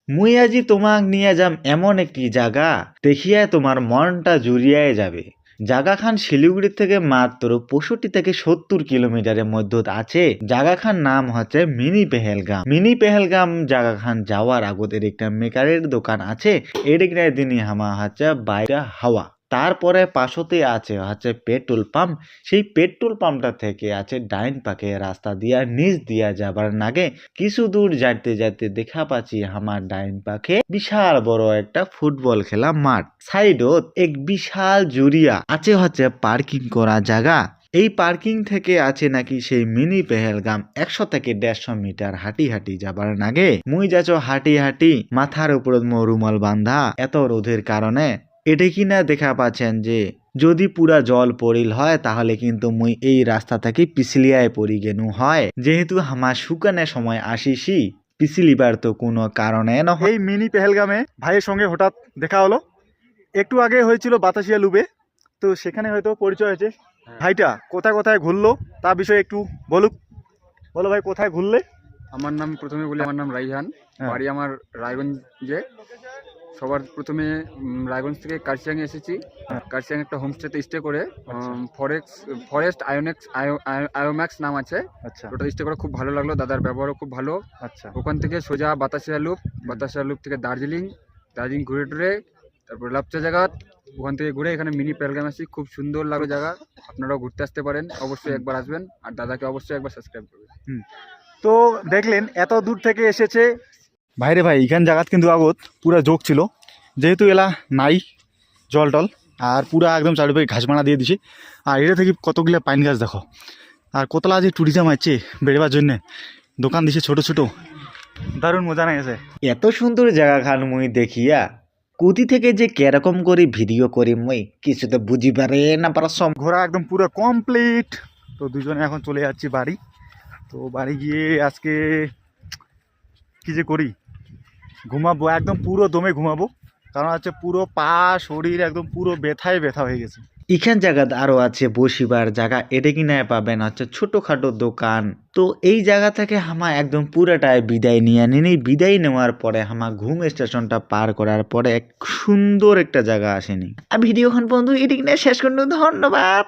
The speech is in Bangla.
মুই আজি তোমাক নিয়ে যাম এমন একটি জায়গা দেখিয়া তোমার মনটা জুড়িয়ায় যাবে। জাগাখান শিলিগুড়ি থেকে মাত্র 65 থেকে 70 কিলোমিটারের মধ্যে আছে। জাগাখান নাম হচ্ছে মিনি পেহেলগাম। মিনি পেহেলগাম জাগাখান যাওয়ার আগদের একটা মেকারের দোকান আছে, এদিকে দিনই হামা হচ্ছে বাইরে হাওয়া। তারপরে পাশতে আছে হচ্ছে পেট্রোল পাম্প। সেই পেট্রোল পাম্পটা থেকে আছে ডাইন পাকে রাস্তা দিয়া নিচ দিয়া যাবার নাগে কিছু দূর যাইতে যাইতে দেখা পাচ্ছি আমার ডাইন পাখে বিশাল বড় একটা ফুটবল খেলা মাঠ। সাইডত এক বিশাল জুরিয়া আছে হচ্ছে পার্কিং করা জায়গা। এই পার্কিং থেকে আছে নাকি সেই মিনি পেহেলগাম 100 থেকে 150 মিটার হাঁটি হাঁটি যাবার নাগে মুই যাচ্ছ হাঁটি হাঁটি মাথার উপর রুমাল বান্ধা এত রোদের কারণে। এটা কিনা দেখা পাচ্ছেন যে যদি পুরা জল পড়িল হয় তাহলে কিন্তু মুই এই রাস্তা থেকে পিছলিয়ায় পড়ি গেনু হয়, যেহেতু আমার শুকানে সময় আসিসি পিছলিবার তো কোনো কারণে নহয়। এই মিনি পেহেলগামে ভাইয়ের সঙ্গে হঠাৎ দেখা হলো, একটু আগে হয়েছিল বাতাসিয়া লুবে, তো সেখানে হয়তো পরিচয় হয়েছে। ভাইটা কোথায় কোথায় ঘুরলো তার বিষয়ে একটু বলুক। বলো ভাই, কোথায় ঘুরলে? আমার নাম প্রথমে বলি, আমার নাম রাইহান। হ্যাঁ। বাড়ি আমার রায়গঞ্জে। সবার প্রথমে রায়গঞ্জ থেকে কার্শিয়াং এসেছি। হ্যাঁ। কার্শিয়াং একটা হোমস্টেতে স্টে করে আচ্ছা। ফরেস্ট আয়োম্যাক্স নাম আছে, আচ্ছা ওটা স্টে করে খুব ভালো লাগলো। দাদার ব্যবহারও খুব ভালো। আচ্ছা ওখান থেকে সোজা বাতাসিয়া লুপ থেকে দার্জিলিং ঘুরে টুরে তারপর লাপচা জায়গা, ওখান থেকে ঘুরে এখানে মিনি পেহেলগাম আসি। খুব সুন্দর লাগলো জায়গা, আপনারাও ঘুরতে আসতে পারেন, অবশ্যই একবার আসবেন। আর দাদাকে অবশ্যই একবার সাবস্ক্রাইব করবেন। তো দেখলেন এত দূর থেকে এসেছে ভাইরে ভাই। এখান জায়গাত কিন্তু আগত পুরা যোগ ছিল, যেহেতু এলা নাই জল টল, আর পুরা একদম চারিপাশে ঘাস মারা দিয়ে দিছে। আর এটা থেকে কতগুলো পাইন গাছ দেখো, আর কতলা যে ট্যুরিজম আছে বেড়বার জন্য দোকান দিছে ছোট ছোট, দারুণ মজা নাই আছে। এত সুন্দর জায়গা খান মুই দেখিয়া কুতি থেকে যে কেরকম করে ভিডিও করি মুই কিছু তো বুঝি পারে না পারা ঘোরা একদম পুরো কমপ্লিট। তো দুজনে এখন চলে যাচ্ছি বাড়ি। তো বাড়ি গিয়ে আজকে কি যে করি, ঘুমাবো, একদম পুরো দমে ঘুমাবো, কারণ হচ্ছে পুরো পা শরীর একদম পুরো ব্যথায় ব্যথা হয়ে গেছে। এখান জায়গাত আরো আছে বসিবার জায়গা, এটা কিনা পাবেন হচ্ছে ছোটখাটো দোকান। তো এই জায়গা থেকে হামা একদম পুরাটায় বিদায় নিয়ে নিনি। বিদায় নেওয়ার পরে হামা ঘুম স্টেশনটা পার করার পরে এক সুন্দর একটা জায়গা আসেনি। আর ভিডিওখান বন্ধু এটি কিনা শেষ করুন, ধন্যবাদ।